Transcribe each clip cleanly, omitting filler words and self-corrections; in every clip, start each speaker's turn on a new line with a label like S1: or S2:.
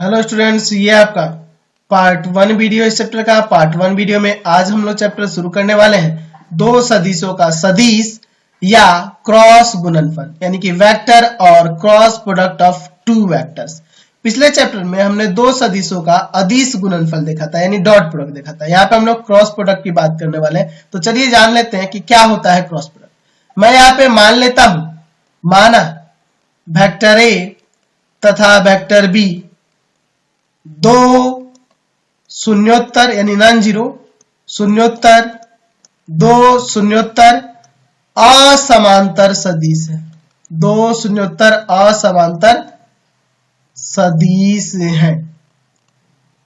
S1: Hello students, ये आपका part 1 video इस चैप्टर का। पार्ट 1 वीडियो में आज हम लोग चैप्टर शुरू करने वाले हैं दो सदिशों का सदिश या क्रॉस गुणनफल, यानी कि वेक्टर और cross product of two vectors. पिछले चैप्टर में हमने दो सदिशों का अदिश गुणनफल देखा था, यानी डॉट प्रोडक्ट देखा था। यहाँ पे हम लोग क्रॉस प्रोडक्ट की बात करने वाले हैं, तो चलिए जान लेते हैं कि क्या होता है क्रॉस प्रोडक्ट। मैं यहाँ पे मान लेता हूं, माना वेक्टर ए तथा वेक्टर बी दो शून्योत्तर यानी नॉन जीरो शून्योत्तर दो शून्योत्तर असमांतर सदिश है। दो शून्योत्तर असमांतर सदिश हैं।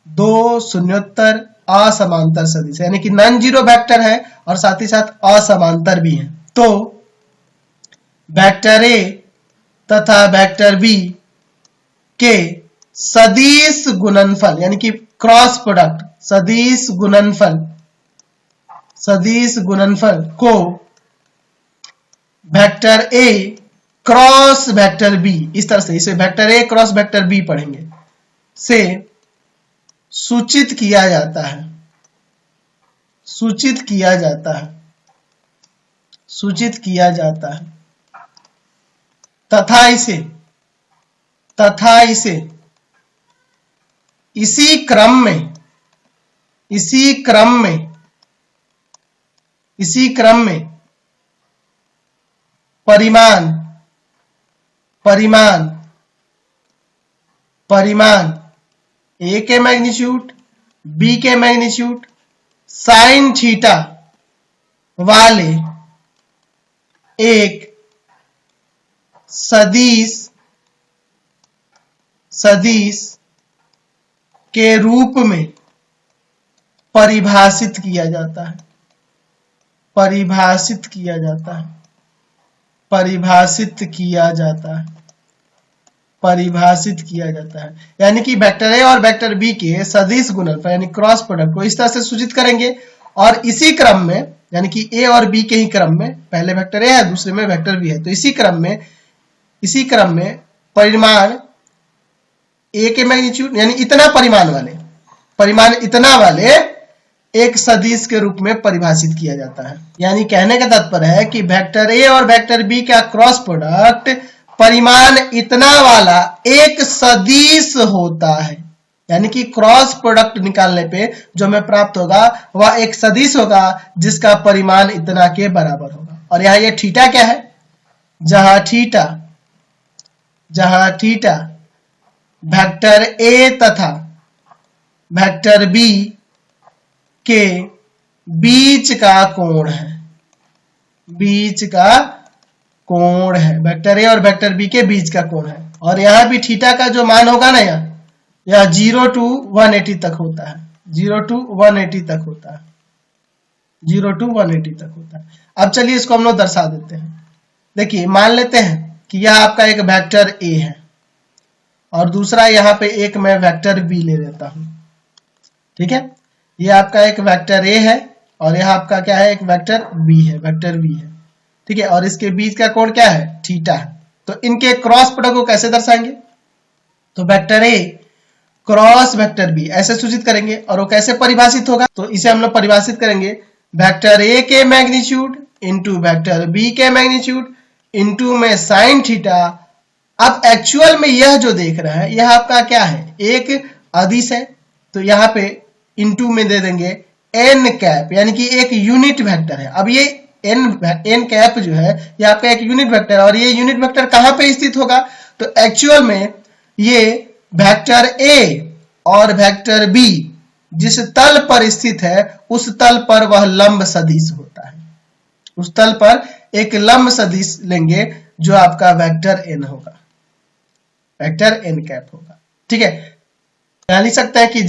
S1: दो शून्योत्तर असमांतर सदिश यानी कि नॉन जीरो वेक्टर है और साथ ही साथ असमांतर भी है। तो वेक्टर ए तथा वेक्टर बी के सदिश गुणनफल यानी कि क्रॉस प्रोडक्ट सदिश गुणनफल को vector A cross vector B, इस तरह से इसे vector A cross vector B पढ़ेंगे, से सूचित किया जाता है। तथा इसे इसी क्रम में परिमाण ए के मैग्नीट्यूड बी के मैग्नीट्यूड साइन थीटा वाले एक सदिश के रूप में परिभाषित किया जाता है। यानी कि वेक्टर ए और वेक्टर बी के सदिश गुणनफल यानी क्रॉस प्रोडक्ट को इस तरह से सूचित करेंगे और इसी क्रम में, यानी कि ए और बी के ही क्रम में, पहले वेक्टर ए है दूसरे में वेक्टर बी है, तो इसी क्रम में परिमाण ए के मैग्नीट्यूड यानी परिमाण इतना वाले एक सदिश के रूप में परिभाषित किया जाता है। यानी कहने का तात्पर्य है कि वेक्टर ए और वेक्टर बी का क्रॉस प्रोडक्ट परिमाण इतना वाला एक सदिश होता है। यानी कि क्रॉस प्रोडक्ट निकालने पे जो हमें प्राप्त होगा वह एक सदिश होगा जिसका परिमाण इतना के बराबर होगा। और यहाँ ये थीटा क्या है? जहां थीटा वेक्टर ए तथा वेक्टर बी के बीच का कोण है। वेक्टर ए और वेक्टर बी के बीच का कोण है। और यहां भी थीटा का जो मान होगा ना, यह 0 to 180 तक होता है। 0 to 180 तक होता है। अब चलिए इसको हम लोग दर्शा देते हैं। देखिए, मान लेते हैं कि यह आपका एक वेक्टर ए है और दूसरा यहाँ पे एक मैं वेक्टर बी ले लेता हूं। ठीक है, ये आपका एक वेक्टर ए है और यह आपका क्या है? एक वेक्टर बी है। ठीक है, और इसके बीच का कोण क्या है? थीटा है। तो इनके क्रॉस प्रोडक्ट को कैसे दर्शाएंगे? तो vector A cross vector B ऐसे सूचित करेंगे। और वो कैसे परिभाषित होगा? तो इसे हम लोग परिभाषित करेंगे वेक्टर ए के मैग्नीट्यूड इंटू वेक्टर बी के मैग्नीट्यूड इंटू में साइन थीटा। अब एक्चुअल में यह जो देख रहा है यह आपका क्या है? एक अदिश है, तो यहाँ पे इंटू में दे देंगे एन कैप, यानी कि एक यूनिट वेक्टर है। अब ये एन कैप जो है ये आपका एक यूनिट वेक्टर है और ये यूनिट वेक्टर कहां पे स्थित होगा? तो एक्चुअल में ये वेक्टर ए और वेक्टर बी जिस तल पर स्थित है उस तल पर वह लंब सदिश होता है। उस तल पर एक लंब सदिश लेंगे जो आपका वेक्टर एन होगा, वेक्टर एन कैप होगा। ठीक है, यहां लिख सकते हैं कि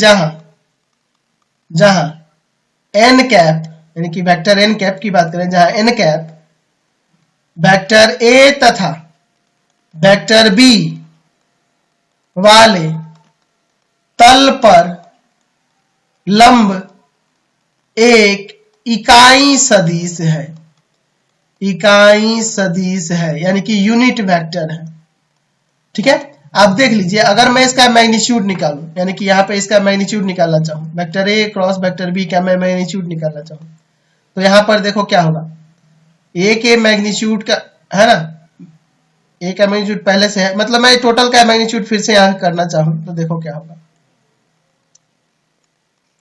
S1: जहां एन कैप यानी कि वेक्टर एन कैप की बात करें, जहां एन कैप वेक्टर ए तथा वेक्टर बी वाले तल पर लंब एक इकाई सदिश है, यानी कि यूनिट वेक्टर है। ठीक है, आप देख लीजिए, अगर मैं इसका मैग्नीट्यूड निकालूं, यानी कि यहाँ पे इसका मैग्नीट्यूड निकालना चाहूं, vector A cross vector B का मैं मैग्नीट्यूड निकालना चाहूं, तो यहाँ पर देखो क्या होगा, ए के मैग्नीट्यूड का है ना, ए का मैग्नीट्यूड पहले से है, मतलब मैं टोटल का मैग्नीट्यूड फिर से यहाँ करना चाहूं तो देखो क्या होगा,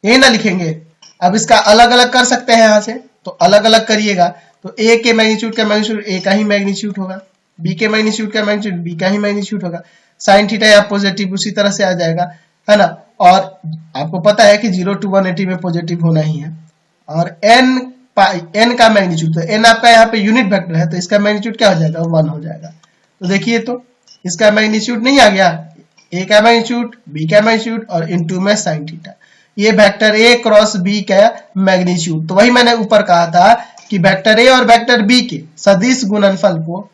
S1: ए ना लिखेंगे, अब इसका अलग अलग कर सकते हैं यहाँ से, तो अलग अलग करिएगा, तो ए के मैग्नीट्यूड का मैग्नीट्यूड ए का ही मैग्नीट्यूड होगा, बी के मैग्नीट्यूड का मैग्नीट्यूड बी का ही मैग्नीट्यूड होगा, साइन थीटा या पॉजिटिव उसी तरह से आ जाएगा, है ना। और आपको पता है कि 0 to 180 में पॉजिटिव होना ही है। और n का मैग्नीट्यूड, तो n आपका यहाँ पे यूनिट वेक्टर है, तो इसका मैग्नीट्यूड क्या हो जाएगा, 1 हो जाएगा। तो देखिए, तो इसका मैग्नीट्यूड नहीं आ गया, a का मैग्नीट्यूड, b का मैग्नीट्यूड और इनटू में साइन थीटा, ये वेक्टर a क्रॉस b का मैग्नीट्यूड। तो वही मैंने ऊपर कहा था कि वेक्टर a और वेक्टर b के सदिश गुणनफल को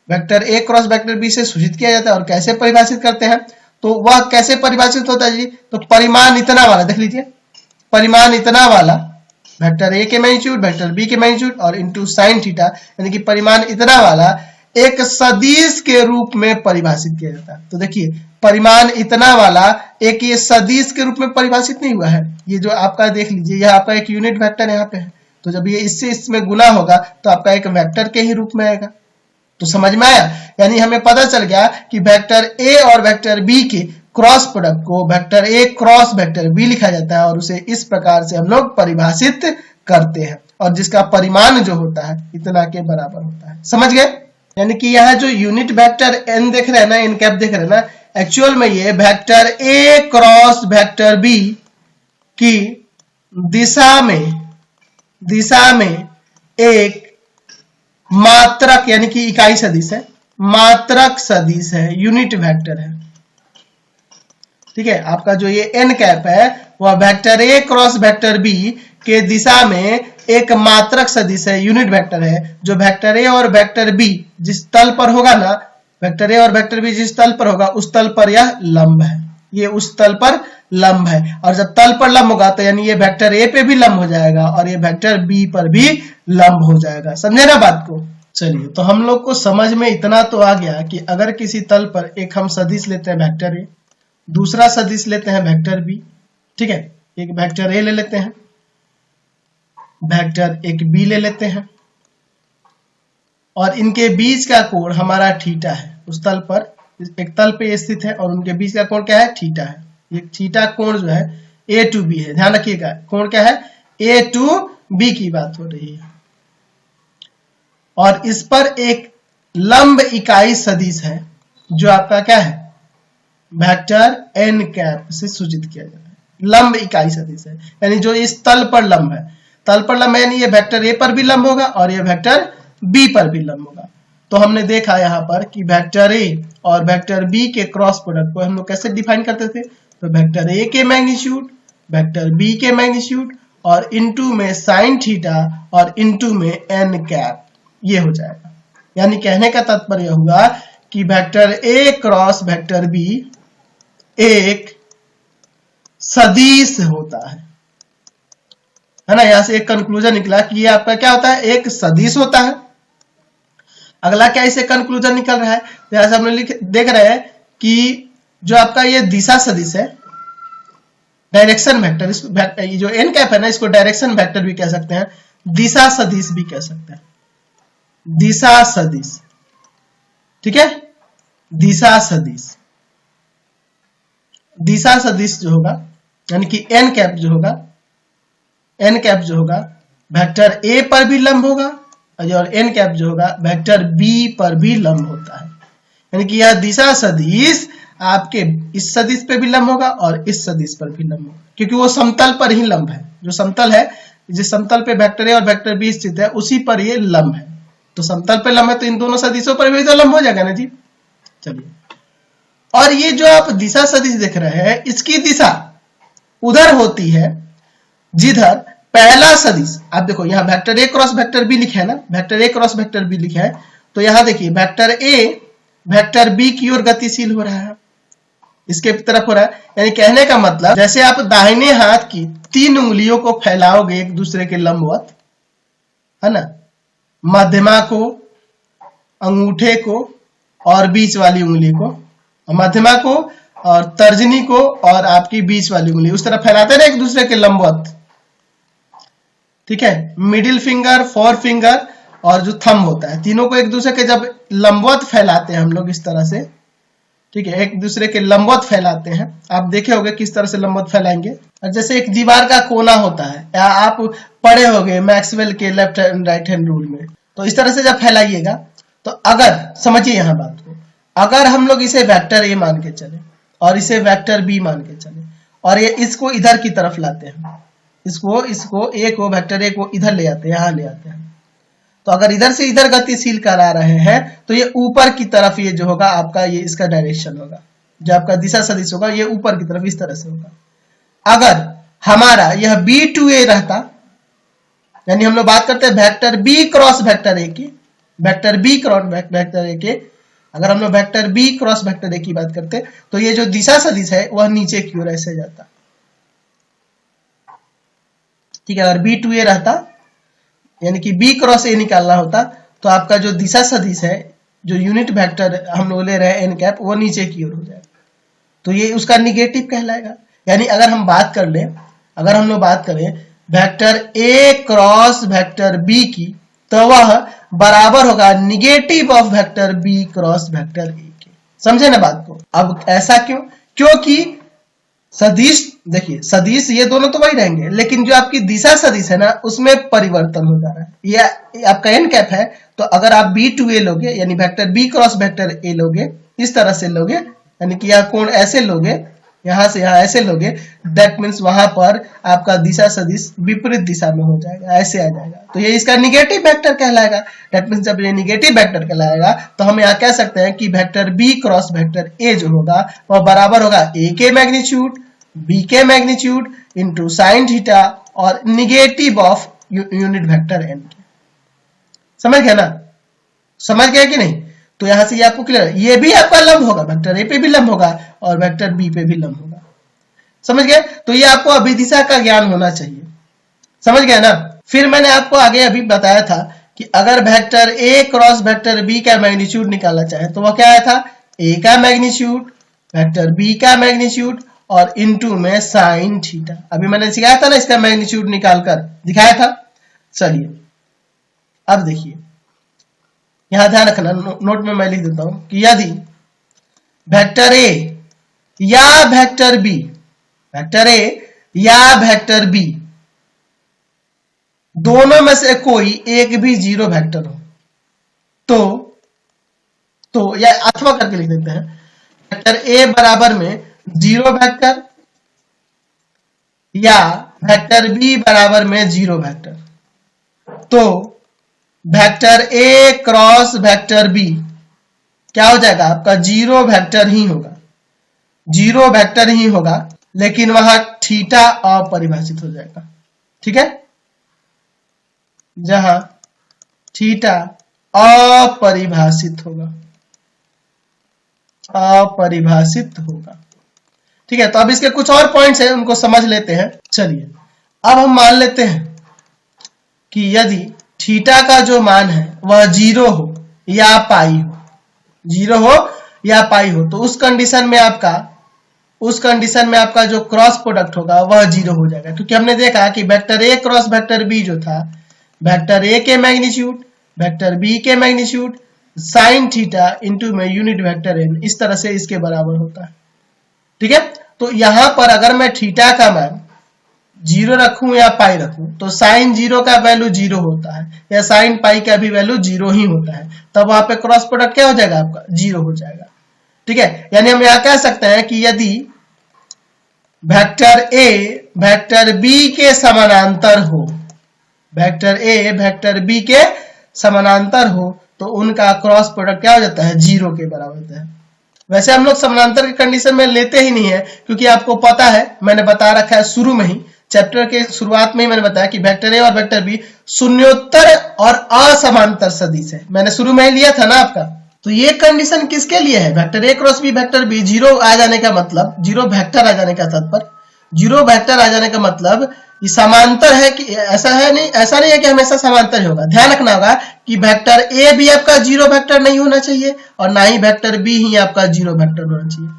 S1: vector a cross vector b से सूचित किया जाता है। और कैसे परिभाषित करते हैं, तो वह कैसे परिभाषित होता है जी, तो परिमाण इतना वाला, देख लीजिए, परिमाण इतना वाला वेक्टर a के मैग्नीट्यूड, वेक्टर b के मैग्नीट्यूड और इनटू साइन थीटा, यानी कि परिमाण इतना वाला एक सदिश के रूप में परिभाषित किया जाता है। तो देखिए, परिमाण इतना वाला एक ये सदिश के रूप में परिभाषित नहीं हुआ है, ये जो आपका देख लीजिए, यह आपका एक यूनिट वेक्टर यहाँ पे है, तो जब ये इससे इसमें गुना होगा तो आपका एक वेक्टर के ही रूप में आएगा। तो समझ में आया, यानी हमें पता चल गया कि वेक्टर a और वेक्टर b के क्रॉस प्रोडक्ट को vector a cross vector b लिखा जाता है, और उसे इस प्रकार से हम लोग परिभाषित करते हैं, और जिसका परिमाण जो होता है इतना के बराबर होता है। समझ गए, यानी कि यहाँ जो यूनिट वेक्टर n देख रहे हैं ना, n कैप देख रहे हैं ना, एक्चुअल में ये vector a cross vector b की दिशा में एक मात्रक, यानी कि इकाई सदिश है, मात्रक सदिश है, यूनिट वेक्टर है। ठीक है, आपका जो ये n कैप है वह vector a cross vector b के दिशा में एक मात्रक सदिश है, यूनिट वेक्टर है, जो वेक्टर a और वेक्टर b जिस तल पर होगा ना, वेक्टर a और वेक्टर b जिस तल पर होगा उस तल पर यह लंब है, ये उस तल पर लंब है। और जब तल पर लंब होगा तो यानी ये वेक्टर a पे भी लंब हो जाएगा और ये वेक्टर b पर भी लंब हो जाएगा। समझे ना बात को। चलिए, तो हम लोग को समझ में इतना तो आ गया कि अगर किसी तल पर एक हम सदिश लेते हैं वेक्टर a, दूसरा सदिश लेते हैं वेक्टर b, ठीक है, एक वेक्टर a ले लेते हैं, वेक्टर एक b ले लेते हैं, और इनके बीच का कोण हमारा थीटा है, उस तल पर एक तल पे स्थित है और उनके बीच का कोण क्या है, थीटा है। ये थीटा कोण जो है a to b है, ध्यान रखिएगा, कोण क्या है, a to b की बात हो रही है। और इस पर एक लंब इकाई सदिश है जो आपका क्या है, वेक्टर n कैप से सूचित किया जाता है, लंब इकाई सदिश है, यानी जो इस तल पर लंब है, तल पर लंब है, यानी ये वेक्टर a पर भी लंब होगा और ये वेक्टर b पर भी लंब होगा। तो हमने देखा यहाँ पर कि वेक्टर a और वेक्टर b के क्रॉस प्रोडक्ट को हम लोग कैसे डिफाइन करते थे, तो वेक्टर a के मैग्नीट्यूड, वेक्टर b के मैग्नीट्यूड और इनटू में साइन थीटा और इनटू में n कैप, ये हो जाएगा। यानी कहने का तात्पर्य हुआ कि vector a cross vector b एक सदिश होता है ना। यहां से एक कंक्लूजन निकला कि ये आपका क्या होता है, एक सदिश होता है। अगला क्या इसे कंक्लूजन निकल रहा है, तो यहां से हम लोग देख रहे हैं कि जो आपका ये दिशा सदिश है, डायरेक्शन वेक्टर, इसको जो n कैप है ना, इसको डायरेक्शन वेक्टर भी कह सकते हैं, दिशा सदिश भी कह सकते हैं, दिशा सदिश, ठीक है, दिशा सदिश। दिशा सदिश जो होगा, यानी कि n कैप जो होगा, n कैप जो होगा वेक्टर a पर भी लंब होगा और n कैप जो होगा वेक्टर b पर भी लंब होता है। यानी कि यह दिशा सदिश आपके इस सदिश पे भी लंब होगा और इस सदिश पर भी लंब होगा, क्योंकि वो समतल पर ही लंब है, जो समतल है, जिस समतल पे वेक्टर a और वेक्टर b स्थित है उसी पर ये लंब है। तो समतल पे लंब है तो इन दोनों सदिशों पर भी तो लंब हो जाएगा ना जी। चलिए, और ये जो आप दिशा सदिश देख रहे हैं, इसकी दिशा उधर होती है जिधर पहला सदिश, आप देखो यहाँ vector a cross vector b लिखा है ना, vector a cross vector b लिखा है, तो यहाँ देखिए वेक्टर a वेक्टर b की ओर गतिशील हो रहा है, इसके तरफ हो रहा है। यानी कहने का मतलब, जैसे आप दाहिने हाथ की 3 उंगलियों को फैलाओगे एक दूसरे के लंबवत, है ना, मध्यमा को, अंगूठे को और बीच वाली उंगली को, और मध्यमा को और तर्जनी को और आपकी बीच वाली उंगली उस तरह फैलाते रहे एक दूसरे के लंबवत, ठीक है। मिडिल फिंगर, फोर फिंगर और जो थंब होता है, तीनों को एक दूसरे के जब लंबवत फैलाते हैं हम लोग इस तरह से, ठीक है, एक दूसरे के लंबवत फैलाते हैं। आप देखे होंगे किस तरह से लंबवत फैलाएंगे। और जैसे एक दीवार का कोना होता है, या आप पढ़े होंगे मैक्सवेल के left and right hand rule में, तो इस तरह से जब फैलाइएगा तो अगर समझिए यहाँ बात को, अगर हम लोग इसे वेक्टर ए मान के चले और इसे वेक्टर बी मान के चले और ये इसको इधर की तरफ लाते हैं, इसको ए को वेक्टर ए को इधर ले आते हैं, यहाँ ले आते हैं, तो अगर इधर से इधर गतिशील करा रहे हैं तो ये ऊपर की तरफ ये जो होगा आपका, ये इसका डायरेक्शन होगा, जो आपका दिशा सदिश होगा ये ऊपर की तरफ इस तरह से होगा। अगर हमारा यह बी टू ए रहता, यानी हम लोग बात करते हैं vector B cross vector A की, vector B cross vector A के, अगर हम लोग vector B cross vector A की बात करते तो ये जो दिशा सदिश है वह नीचे की ओर ऐसे जाता, ठीक है। अगर बी टू ए रहता यानी कि बी क्रॉस ए निकालना होता तो आपका जो दिशा सदिश है, जो यूनिट वेक्टर हम लोग ले रहे हैं एन कैप, वो नीचे की ओर हो जाएगा, तो ये उसका निगेटिव कहलाएगा। यानी अगर हम बात कर ले, अगर हम लोग बात करें vector A cross vector B की, तो वह बराबर होगा negative of vector B cross vector A के। समझे ना बात को। अब ऐसा क्यों? क्योंकि सदिश, देखिए सदिश ये दोनों तो वही रहेंगे, लेकिन जो आपकी दिशा सदिश है ना उसमें परिवर्तन हो जा रहा है। ये आपका एन कैप है, तो अगर आप बी टू ए लोगे यानी vector B cross vector A लोगे, इस तरह से लोगे, यानी कि यह कोण ऐसे लोगे, यहां से यहां ऐसे लोगे, दैट मीन्स वहां पर आपका दिशा सदिश विपरीत दिशा में हो जाएगा, ऐसे आ जाएगा, तो ये इसका निगेटिव वेक्टर कहलाएगा। दैट मीन्स जब ये निगेटिव वेक्टर कहलाएगा तो हम यहाँ कह सकते हैं कि vector B cross vector A जो होगा वह बराबर होगा ए के मैग्नीट्यूड बी के मैग्नीट्यूड इंटू साइन थीटा और negative of unit vector N के। समझ गया ना? समझ गया कि नहीं? तो यहां से ये आपको क्लियर है, ये भी आपका लंब होगा, वेक्टर ए पे भी लंब होगा और वेक्टर बी पे भी लंब होगा। समझ गए? तो ये आपको अभिदिशा का ज्ञान होना चाहिए। समझ गया ना? फिर मैंने आपको आगे अभी बताया था कि अगर vector A cross vector B का मैग्नीट्यूड निकालना चाहे तो वह क्या आया था, ए का मैग्नीट्यूड वेक्टर बी का मैग्नीट्यूड और इनटू में साइन थीटा। अभी मैंने सिखाया था ना इसका मैग्नीट्यूड निकालकर दिखाया था। चलिए अब देखिए, यहां ध्यान रखना, नोट में मैं लिख देता हूं कि यदि वेक्टर ए या वेक्टर बी, वेक्टर ए या वेक्टर बी दोनों में से कोई एक भी जीरो वेक्टर हो तो या अथवा करके लिख देते हैं, वेक्टर ए बराबर में जीरो वेक्टर या वेक्टर बी बराबर में जीरो वेक्टर, तो vector A cross vector B क्या हो जाएगा आपका, जीरो वेक्टर ही होगा, जीरो वेक्टर ही होगा, लेकिन वहां थीटा अपरिभाषित हो जाएगा। ठीक है, जहां थीटा अपरिभाषित होगा, अपरिभाषित होगा। ठीक है, तो अब इसके कुछ और पॉइंट्स हैं, उनको समझ लेते हैं। चलिए अब हम मान लेते हैं कि यदि थीटा का जो मान है वह जीरो हो या पाई हो, जीरो हो या पाई हो, तो उस कंडीशन में आपका जो क्रॉस प्रोडक्ट होगा वह जीरो हो जाएगा, क्योंकि हमने देखा कि vector A cross vector B जो था, वेक्टर ए के मैग्नीट्यूड वेक्टर बी के मैग्नीट्यूड साइन थीटा इंटू में यूनिट वेक्टर एन, इस तरह से इसके बराबर होता है। ठीक है, तो यहां पर अगर मैं थीटा का मान जीरो रखूं या पाई रखूं, तो साइन जीरो का वैल्यू जीरो होता है या साइन पाई का भी वैल्यू जीरो ही होता है, तब वहां पे क्रॉस प्रोडक्ट क्या हो जाएगा आपका, जीरो हो जाएगा। ठीक है, यानी हम यहां कह सकते हैं कि यदि वेक्टर ए वेक्टर बी के समानांतर हो, वेक्टर ए वेक्टर बी के समानांतर हो, तो उनका क्रॉस प्रोडक्ट क्या हो जाता है, जीरो के बराबर होता है। वैसे हम लोग समानांतर के कंडीशन में लेते ही नहीं है, क्योंकि आपको पता है, मैंने बता रखा है शुरू में ही, चैप्टर के शुरुआत में ही मैंने बताया कि वेक्टर ए और वेक्टर बी शून्योत्तर और असमांतर सदिश है, मैंने शुरू में ही लिया था ना आपका। तो ये कंडीशन किसके लिए है, vector A cross B vector B zero आ जाने का मतलब, जीरो वेक्टर आ जाने का तात्पर्य, जीरो वेक्टर आ जाने का मतलब ये समांतर है कि ऐसा है नहीं, ऐसा नहीं है कि हमेशा समांतर ही होगा। ध्यान रखना होगा कि वेक्टर ए भी आपका जीरो वेक्टर नहीं होना चाहिए और ना ही वेक्टर बी ही आपका जीरो वेक्टर होना चाहिए।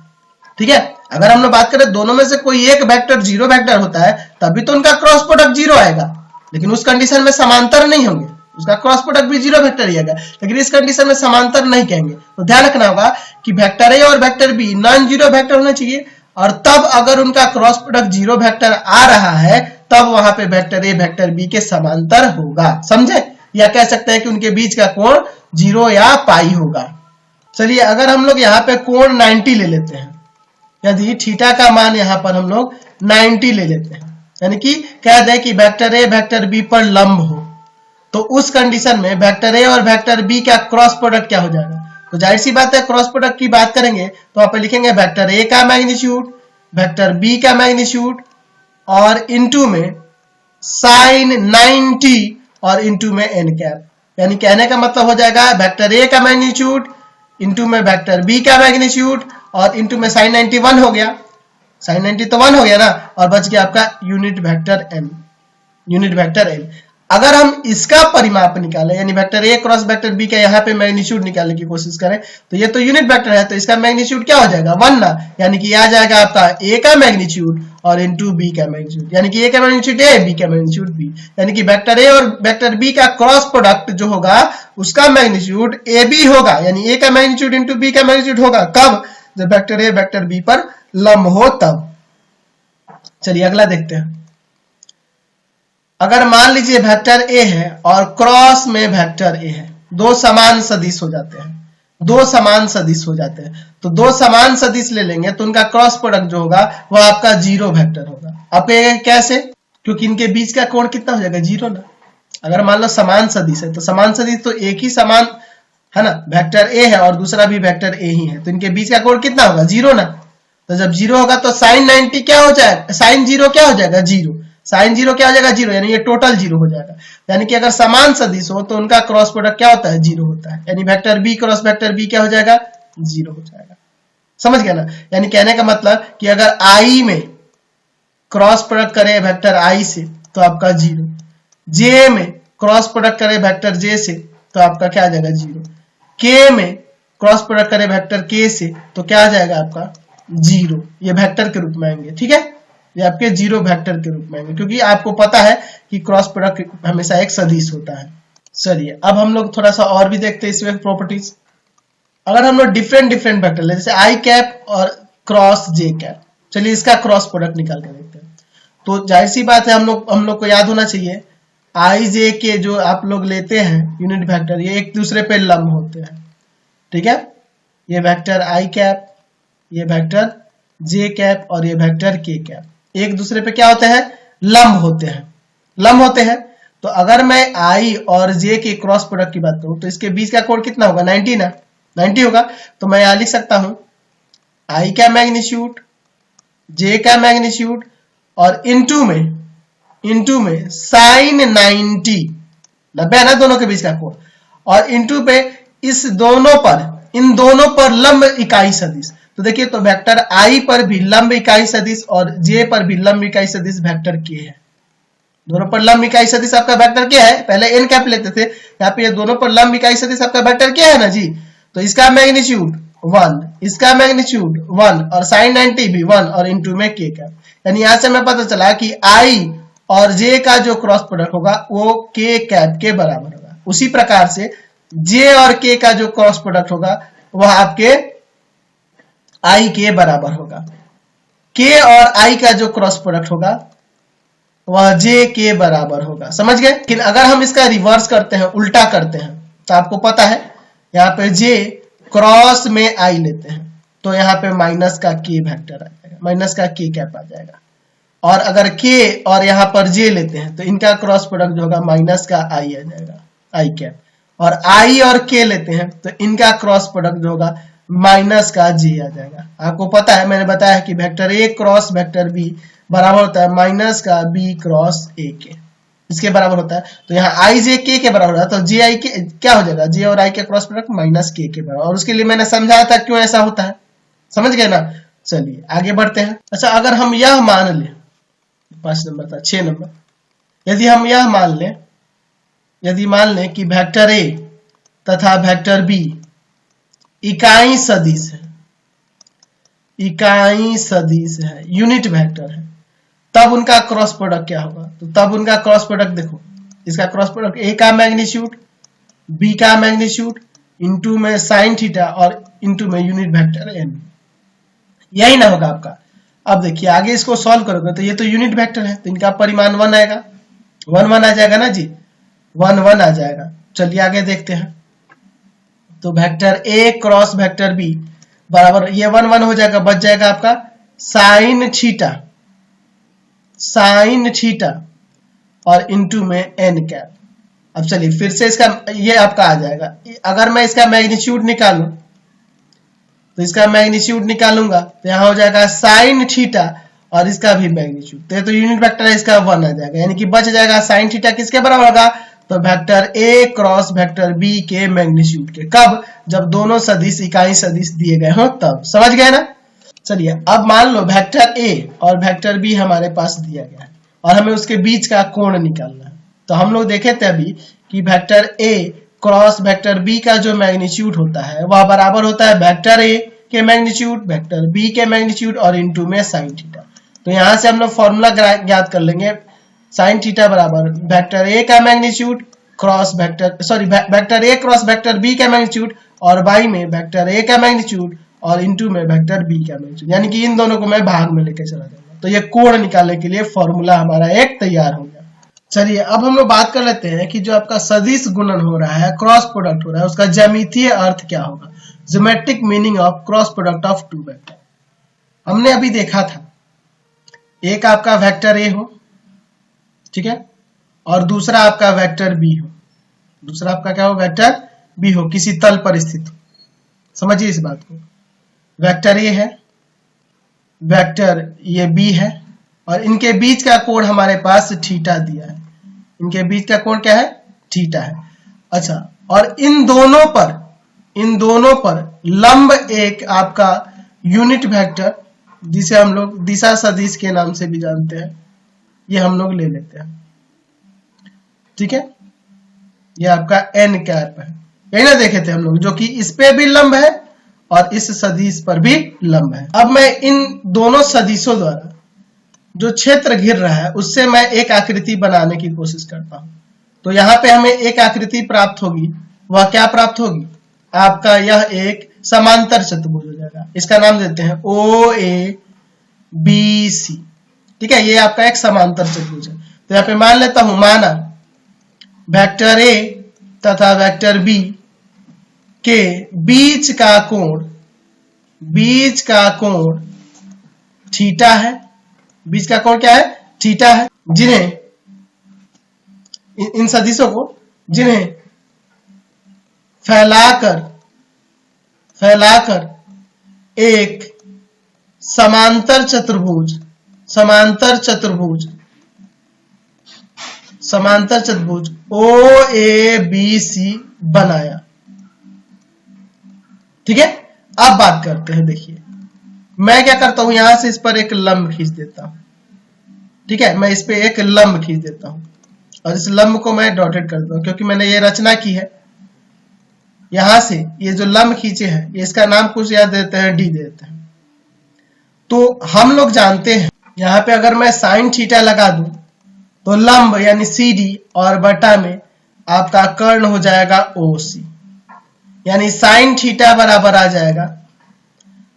S1: ठीक है, अगर हम लोग बात करें दोनों में से कोई एक वेक्टर जीरो वेक्टर होता है तभी तो उनका क्रॉस प्रोडक्ट जीरो आएगा, लेकिन उस कंडीशन में समांतर नहीं होंगे, उसका क्रॉस प्रोडक्ट भी जीरो वेक्टर ही आएगा, लेकिन इस कंडीशन में समांतर नहीं कहेंगे। तो ध्यान रखना होगा कि वेक्टर ए और vector B non zero vector होना चाहिए और तब अगर उनका क्रॉस प्रोडक्ट जीरो वेक्टर आ रहा है तब वहां पे वेक्टर ए वेक्टर बी के समांतर होगा, समझे? या कह सकते हैं कि उनके बीच का कोण जीरो या पाई होगा। चलिए अगर हम लोग यहाँ पे कोण 90 ले लेते हैं, यदि थीटा का मान यहाँ पर हम लोग 90 ले लेते हैं, यानी कि कह दें कि वेक्टर ए वेक्टर बी पर लंब हो, तो उस कंडीशन में वेक्टर ए और वेक्टर बी का क्रॉस प्रोडक्ट क्या हो जाएगा? तो जाहिर सी बात है क्रॉस प्रोडक्ट की बात करेंगे तो आप लिखेंगे वेक्टर ए का मैग्नीट्यूड वेक्टर बी का मैग्नीट्यूड और इनटू में साइन 90 और इनटू में एन कैप, यानी कहने का मतलब हो जाएगा वेक्टर ए का मैग्नीट्यूड इनटू में वेक्टर बी का मैग्नीट्यूड और इनटू में साइन 90 1 हो गया, साइन 90 तो 1 हो गया ना, और बच गया आपका unit vector N, unit vector N. अगर हम इसका परिमाप निकालें यानी vector A cross vector B का यहाँ पे मैग्नीट्यूड निकालने की कोशिश करें तो ये तो यूनिट वेक्टर है तो इसका मैग्नीट्यूड क्या हो जाएगा 1 ना, यानी कि आ जाएगा आपका ए का मैग्नीट्यूड और इनटू बी का मैग्नीट्यूड, यानी कि ए का मैग्नीट्यूड ए बी का मैग्नीट्यूड बी, यानी कि वेक्टर ए और वेक्टर बी का क्रॉस प्रोडक्ट जो होगा उसका मैग्नीट्यूड ए बी होगा, यानी ए का मैग्नीट्यूड इंटू बी का मैग्नीट्यूड होगा। कब? जब वेक्टर ए वेक्टर बी पर लंब हो तब। चलिए अगला देखते हैं। अगर मान लीजिए वेक्टर ए है और क्रॉस में वेक्टर ए है, दो समान सदिश हो जाते हैं, दो समान सदिश हो जाते हैं, तो दो समान सदिश ले लेंगे तो उनका क्रॉस प्रोडक्ट जो होगा वो आपका जीरो वेक्टर होगा। अब कैसे? क्योंकि इनके बीच का कोण कितना हो जाएगा जीरो ना। अगर मान लो समान सदिश है तो समान सदिश तो एक ही समान है ना, वेक्टर ए है और दूसरा भी वेक्टर ए ही है, तो इनके बीच का कोण कितना होगा जीरो ना। तो जब जीरो होगा तो साइन 90 क्या हो जाएगा, साइन जीरो क्या हो जाएगा जीरो, साइन जीरो क्या हो जाएगा जीरो, यानी ये टोटल जीरो हो जाएगा। यानी कि अगर समान सदिश हो तो उनका क्रॉस प्रोडक्ट क्या होता है जीरो होता है, यानी vector B cross vector B क्या हो जाएगा जीरो हो जाएगा। समझ गया ना? यानी कहने का मतलब कि अगर आई में क्रॉस प्रोडक्ट करे वेक्टर आई से तो आपका जीरो, जे में क्रॉस प्रोडक्ट करे वेक्टर जे से तो आपका क्या आ जाएगा जीरो, के में क्रॉस प्रोडक्ट करे वेक्टर के से तो क्या आ जाएगा आपका जीरो। ये वेक्टर के रूप में आएंगे, ठीक है, ये आपके जीरो वेक्टर के रूप में आएंगे क्योंकि आपको पता है कि क्रॉस प्रोडक्ट हमेशा एक सदिश होता है। चलिए अब हम लोग थोड़ा सा और भी देखते हैं इसमें प्रॉपर्टीज। अगर हम लोग डिफरेंट डिफरेंट वेक्टर ले जैसे आई कैप और क्रॉस जे कैप, चलिए इसका क्रॉस प्रोडक्ट निकाल के देखते हैं। तो जाहिर सी बात है हम लोग को याद होना चाहिए आई जे के जो आप लोग लेते हैं यूनिट वेक्टर ये एक दूसरे पे लंब होते हैं, ठीक है। ये वेक्टर आई कैप, ये वेक्टर जे कैप और ये वेक्टर के कैप एक दूसरे पे क्या होते हैं लंब होते हैं, लंब होते हैं। तो अगर मैं आई और जे के क्रॉस प्रोडक्ट की बात करूं तो इसके बीच का कोण कितना होगा 90 ना, 90 होगा। तो मैं यहां लिख सकता हूं आई का मैग्नीट्यूड जे का मैग्नीट्यूड और इनटू में साइन 90 90 है ना दोनों के बीच का कोण, और इनटू पे इन दोनों पर लंब इकाई सदिश। तो देखिए तो वेक्टर आई पर भी लंब इकाई सदिश और जे पर भी लंब इकाई सदिश वेक्टर के है। दोनों पर लंब इकाई सदिश आपका वेक्टर क्या है, पहले एन कैप लेते थे, यहाँ पे ये दोनों पर लंब इकाई सदिश आपका वेक्टर क्या है ना जी। तो इसका मैग्नीट्यूड 1, इसका मैग्नीट्यूड 1 और साइन 90 भी 1 और इनटू में के कैप। यानी यहां से हमें पता चला कि आई और जे का जो क्रॉस प्रोडक्ट होगा वो के कैप के बराबर होगा। उसी प्रकार से जे और के का जो क्रॉस प्रोडक्ट होगा वह आपके आई के बराबर होगा। के और आई का जो क्रॉस प्रोडक्ट होगा वह जे के बराबर होगा। समझ गए? लेकिन अगर हम इसका रिवर्स करते हैं, उल्टा करते हैं, तो आपको पता है यहाँ पे जे क्रॉस में आई लेते हैं तो यहाँ पे माइनस का के वेक्टर आ जाएगा, माइनस का के कैप आ जाएगा। और अगर के और यहाँ पर जे लेते हैं तो इनका क्रॉस प्रोडक्ट जो होगा माइनस का आई आ जाएगा, आई कैप। और आई और के लेते हैं तो इनका क्रॉस प्रोडक्ट जो होगा माइनस का जे आ जाएगा। आपको पता है मैंने बताया कि vector A cross vector B बराबर होता है माइनस का बी क्रॉस ए के, इसके बराबर होता है। तो यहाँ आई जे के बराबर होता है, तो जे आई के क्या हो जाएगा, जे और आई के क्रॉस प्रोडक्ट माइनस के बराबर। और उसके लिए मैंने समझाया था क्यों ऐसा होता है, समझ गए ना। चलिए आगे बढ़ते हैं। अच्छा अगर हम यह मान लें 5 नंबर था, 6 नंबर। यदि हम यह मान लें, यदि मान लें कि वेक्टर ए तथा वेक्टर बी इकाई सदिश है, इकाई सदिश है, यूनिट वेक्टर है, तब उनका क्रॉस प्रोडक्ट क्या होगा? तो तब उनका क्रॉस प्रोडक्ट देखो, इसका क्रॉस प्रोडक्ट ए का मैग्नीट्यूड बी का मैग्नीट्यूड इनटू में साइन थीटा और इनटू में यूनिट वेक्टर एन, यही ना होगा आपका। अब देखिए आगे इसको सॉल्व करोगे तो ये तो यूनिट वेक्टर है, तो इनका परिमाण 1 आएगा, 1 1 आ जाएगा ना जी, 1 1 आ जाएगा। चलिए आगे देखते हैं। तो vector A cross vector B बराबर, ये 1 1 हो जाएगा, बच जाएगा आपका साइन थीटा, साइन थीटा और इनटू में एन कैप। अब चलिए फिर से इसका ये आपका आ जाएगा। अगर मैं इसका मैग्नीट्यूड निकालूं तो इसका मैग्नीट्यूड निकालूंगा तो यहां हो जाएगा साइन थीटा और इसका भी मैग्नीट्यूड, तो ये तो यूनिट वेक्टर है, इसका 1 आ जाएगा, यानी कि बच जाएगा साइन थीटा किसके बराबर होगा? तो vector A cross vector B के मैग्नीट्यूड के। कब? जब दोनों सदिश इकाई सदिश दिए गए हो तब। समझ गए ना? चलिए अब मान लो वेक्टर ए और वेक्टर बी हमारे पास दिया गया है और हमें उसके बीच का कोण निकालना है। तो हम लोग देखे थे अभी कि vector A cross vector B का जो मैग्नीट्यूड होता है वह बराबर होता है वेक्टर ए के मैग्नीट्यूड, वेक्टर बी के मैग्नीट्यूड और इनटू में साइन थीटा। तो यहां से हम लोग फॉर्मूला ज्ञात कर लेंगे, साइन थीटा बराबर वेक्टर ए का magnitude cross vector, sorry vector A cross vector B का मैग्नीट्यूड और बाई में वेक्टर ए का मैग्नीट्यूड और इनटू में वेक्टर बी का मैग्नीट्यूड, यानी कि इन दोनों को मैं भाग में लेके चला जाऊंगा। तो ये कोण निकालने के लिए फॉर्मूला हमारा एक तैयार हो गया। चलिए अब हम लोग बात कर लेते हैं कि जो आपका सदिश गुणन हो रहा है, क्रॉस प्रोडक्ट हो रहा है, उसका ज्यामितीय अर्थ क्या होगा, geometric meaning of cross product of two vector. हमने अभी देखा था एक आपका वेक्टर ए हो, ठीक है, और दूसरा आपका वेक्टर बी हो, दूसरा आपका क्या हो, वेक्टर बी हो, किसी तल पर स्थित हो। समझिए इस बात को, वेक्टर ए है, वेक्टर ये बी है और इनके बीच का कोण हमारे पास थीटा दिया है, इनके बीच का कोण क्या है, थीटा है। अच्छा, और इन दोनों पर लंब एक आपका यूनिट वेक्टर जिसे हम लोग दिशा सदिश के नाम से भी जानते हैं, ये हम लोग ले लेते हैं, ठीक है, ये आपका एन कैप है, यही ना देखे थे हम लोग, जो कि इस पे भी लंब है और इस सदिश पर भी लंब है। अब मैं इन दोनों सदिशों द्वारा जो क्षेत्र घिर रहा है उससे मैं एक आकृति बनाने की कोशिश करता हूं। तो यहां पे हमें एक आकृति प्राप्त होगी, वह क्या प्राप्त होगी, आपका यह एक समांतर चतुर्भुज हो जाएगा। इसका नाम देते हैं ओ ए बी सी, ठीक है, ये आपका एक समांतर चतुर्भुज है। तो यहाँ पे मान लेता हूं, माना वेक्टर ए तथा वेक्टर बी के बीच का कोण थीटा है, बीच का कोण क्या है, थीटा है, जिन्हें इन सदिशों को जिन्हें फैलाकर एक समांतर चतुर्भुज ओ ए बी सी बनाया। ठीक है, अब बात करते हैं। देखिए मैं क्या करता हूं, यहां से इस पर एक लंब खींच देता हूं, ठीक है, मैं इस पे एक लंब खींच देता हूं और इस लंब को मैं डॉटेड कर देता हूं क्योंकि मैंने ये रचना की है। यहां से ये जो लंब खींचे हैं, इसका नाम कुछ याद देते हैं, डी देते हैं। तो हम लोग जानते हैं यहां पे अगर मैं साइन थीटा लगा दूं तो लंब यानी सी डी और बटा में आपका कर्ण हो जाएगा ओ सी, यानी साइन थीटा बराबर आ जाएगा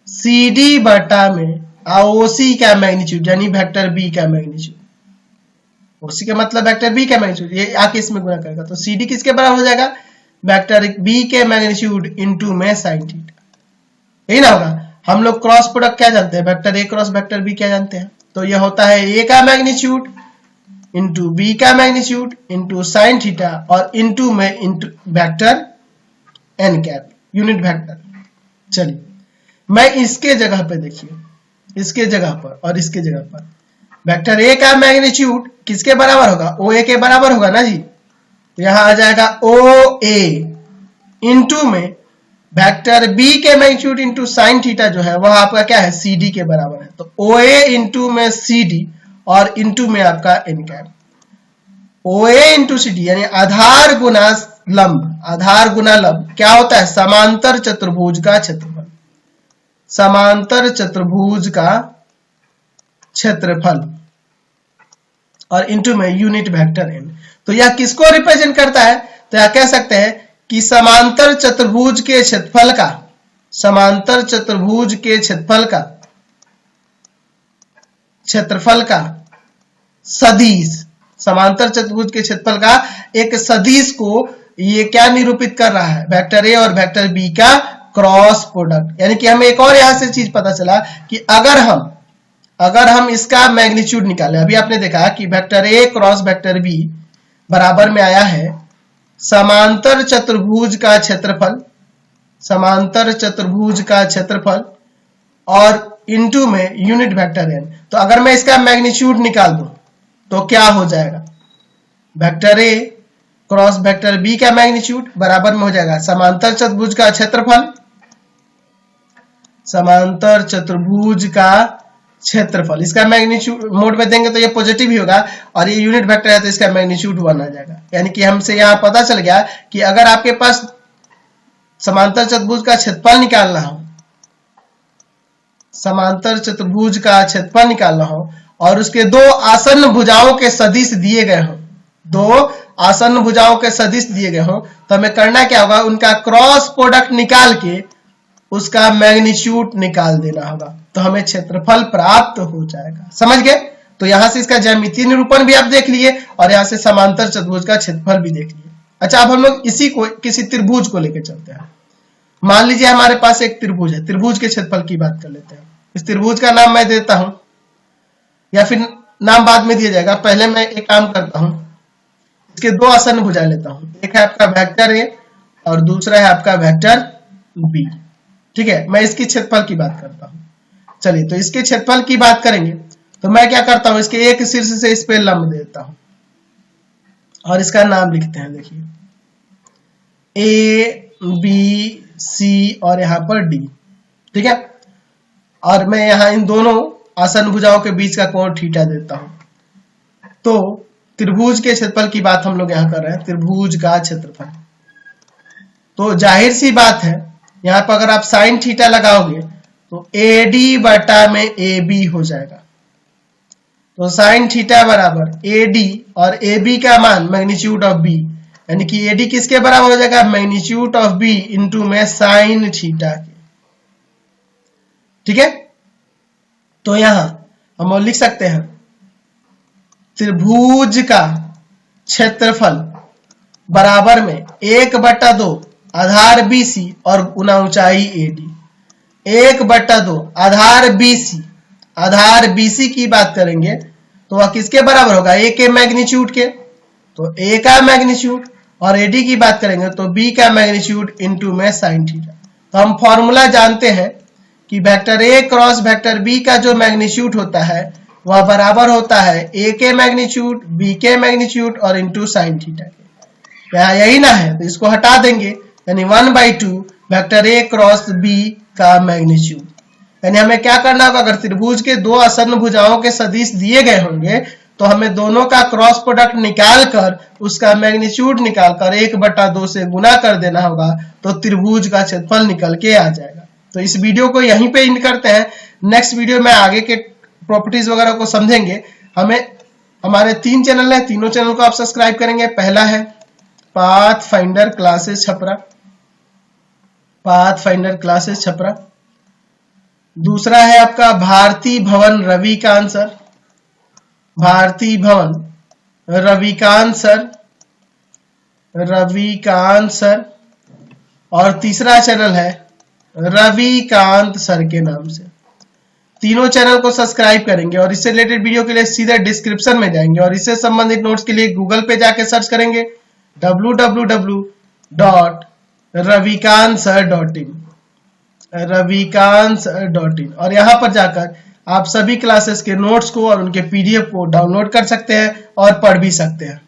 S1: सी डी बटा में ओ सी का मैग्नीट्यूड यानी वेक्टर बी का मैग्नीट्यूड। ओ सी का मतलब वेक्टर बी का मैग्नीट्यूड, ये आके इसमें गुणा करेगा तो सी डी किसके बराबर हो जाएगा, वेक्टर बी के मैग्नीट्यूड इनटू में साइन थीटा। यही ना होगा। हम लोग क्रॉस प्रोडक्ट क्या जानते हैं, vector A cross vector B क्या जानते हैं, तो ये होता है ए का मैग्नीट्यूड इंटू बी का मैग्नीट्यूड इंटू साइन थीटा और इंटू में into vector N cap unit vector. चलिए मैं इसके जगह पे देखिए, इसके जगह पर और इसके जगह पर वेक्टर ए का मैग्नीट्यूड किसके बराबर होगा, ओ ए के बराबर होगा ना जी। तो यहां आ जाएगा ओ ए इंटू में वेक्टर बी के मैग्नीट्यूड इंटू साइन थीटा जो है वह आपका क्या है, सी डी के बराबर है। तो ओ ए इंटू में सी डी और इनटू में आपका n cap. OA into CD यानी आधार गुना लंब, आधार गुना लंब क्या होता है? समांतर चतुर्भुज का क्षेत्रफल, समांतर चतुर्भुज का क्षेत्रफल और इनटू में यूनिट वेक्टर n। तो यह किसको रिप्रेजेंट करता है? तो यह कह सकते हैं कि समांतर चतुर्भुज के क्षेत्रफल का, समांतर चतुर्भुज के क्षेत्रफल का सदिश, समांतर चतुर्भुज के क्षेत्रफल का एक सदिश को ये क्या निरूपित कर रहा है? वेक्टर ए और वेक्टर बी का क्रॉस प्रोडक्ट। यानी कि हमें एक और यहां से चीज पता चला कि अगर हम इसका मैग्नीट्यूड निकालें, अभी आपने देखा कि vector A cross vector B बराबर में आया है समांतर चतुर्भुज का क्षेत्रफल, समांतर चतुर्भुज का क्षेत्रफल और इनटू में यूनिट वेक्टर n। तो अगर मैं इसका मैग्नीट्यूड निकाल दूं तो क्या हो जाएगा? Vector A cross vector B का मैग्नीट्यूड बराबर में हो जाएगा समांतर चतुर्भुज का क्षेत्रफल, समांतर चतुर्भुज का क्षेत्रफल। इसका मैग्नीट्यूड मोड में देंगे तो ये पॉजिटिव ही होगा और ये यूनिट वेक्टर है तो इसका मैग्नीट्यूड 1 आ जाएगा। यानी कि हमसे यहां पता चल गया कि अगर आपके पास समांतर चतुर्भुज का क्षेत्रफल निकालना हो, समांतर चतुर्भुज का क्षेत्रफल निकालना हो और उसके दो आसन्न भुजाओं के सदिश दिए गए हो, दो आसन्न भुजाओं के सदिश दिए गए हो, तो हमें करना क्या होगा? उनका क्रॉस प्रोडक्ट निकाल के उसका मैग्नीट्यूड निकाल देना होगा, तो हमें क्षेत्रफल प्राप्त हो जाएगा। समझ गए? तो यहां से इसका ज्यामितीय निरूपण भी आप देख लिए और यहां से समांतर चतुर्भुज का क्षेत्रफल भी देख लिए। अच्छा, अब हम लोग इसी को किसी त्रिभुज को लेकर चलते हैं। मान लीजिए हमारे पास एक त्रिभुज है, त्रिभुज के क्षेत्रफल की बात कर लेते हैं। इस त्रिभुज का नाम मैं देता हूं या फिर नाम बाद में दिया जाएगा, पहले मैं एक काम करता हूं, इसके दो आसन्न भुजा लेता हूं। एक है आपका वेक्टर ए और दूसरा है आपका वेक्टर बी। ठीक है, मैं इसकी क्षेत्रफल की बात करता हूं। चलिए, तो इसके क्षेत्रफल की बात करेंगे तो मैं क्या करता हूं, इसके एक शीर्ष से इस पे लंब देता हूं और इसका नाम लिखते हैं। देखिए ए बी सी और यहां पर डी। ठीक है, और मैं यहां इन दोनों आसन्न भुजाओं के बीच का कोण थीटा देता हूं। तो त्रिभुज के क्षेत्रफल की बात हम लोग यहां कर रहे हैं, त्रिभुज का क्षेत्रफल। तो जाहिर सी बात है यहां पर अगर आप साइन थीटा लगाओगे तो एडी बटा में ए बी हो जाएगा। तो साइन थीटा बराबर एडी और ए बी का मान मैग्नीट्यूड ऑफ बी, यानी कि एडी किसके बराबर हो जाएगा? मैग्नीट्यूड ऑफ बी इंटू में साइन थीटा के। ठीक है, तो यहां हम लिख सकते हैं त्रिभुज का क्षेत्रफल बराबर में 1/2 आधार BC और गुना ऊंचाई AD। 1/2 आधार BC, आधार BC की बात करेंगे तो वह किसके बराबर होगा? A के मैग्नीट्यूड के, तो A का मैग्नीट्यूड, और AD की बात करेंगे तो B का मैग्नीट्यूड इनटू में साइन थीटा। तो हम फॉर्मूला जानते हैं कि vector A cross vector B का जो मैग्नीट्यूड होता है वह बराबर होता है A के मैग्नीट्यूड, B के मैग्नीट्यूड और इनटू साइन थीटा के। यहाँ यही ना है तो इसको हटा देंगे, यानी 1/2 वेक्टर A क्रॉस B का मैग्नीट्यूड। यानी हमें क्या करना होगा? अगर त्रिभुज के दो आसन्न भुजाओं के सदिश दिए गए होंगे तो हमें दोनों का क्रॉस प्रोडक्ट निकाल कर उसका मैग्नीट्यूड निकालकर 1/2 से गुना कर देना होगा, तो त्रिभुज का क्षेत्रफल निकल के आ जाएगा। तो इस वीडियो को यहीं पे एंड करते हैं। नेक्स्ट वीडियो में आगे के प्रॉपर्टीज वगैरह को समझेंगे। हमारे 3 चैनल है, तीनों चैनल को आप सब्सक्राइब करेंगे। पहला है pathfinder classes Chhapra, pathfinder classes Chhapra. दूसरा है आपका भारती भवन रविकांत सर, भारती भवन रविकांत सर, रविकांत सर। और तीसरा चैनल है रविकांत सर के नाम से। तीनों चैनल को सब्सक्राइब करेंगे और इससे रिलेटेड वीडियो के लिए सीधे डिस्क्रिप्शन में जाएंगे और इससे संबंधित नोट्स के लिए गूगल पे जाके सर्च करेंगे www.ravikansir.in, ravikansir.in, और यहां पर जाकर आप सभी क्लासेस के नोट्स को और उनके PDF को डाउनलोड कर सकते हैं और पढ़ भी सकते हैं।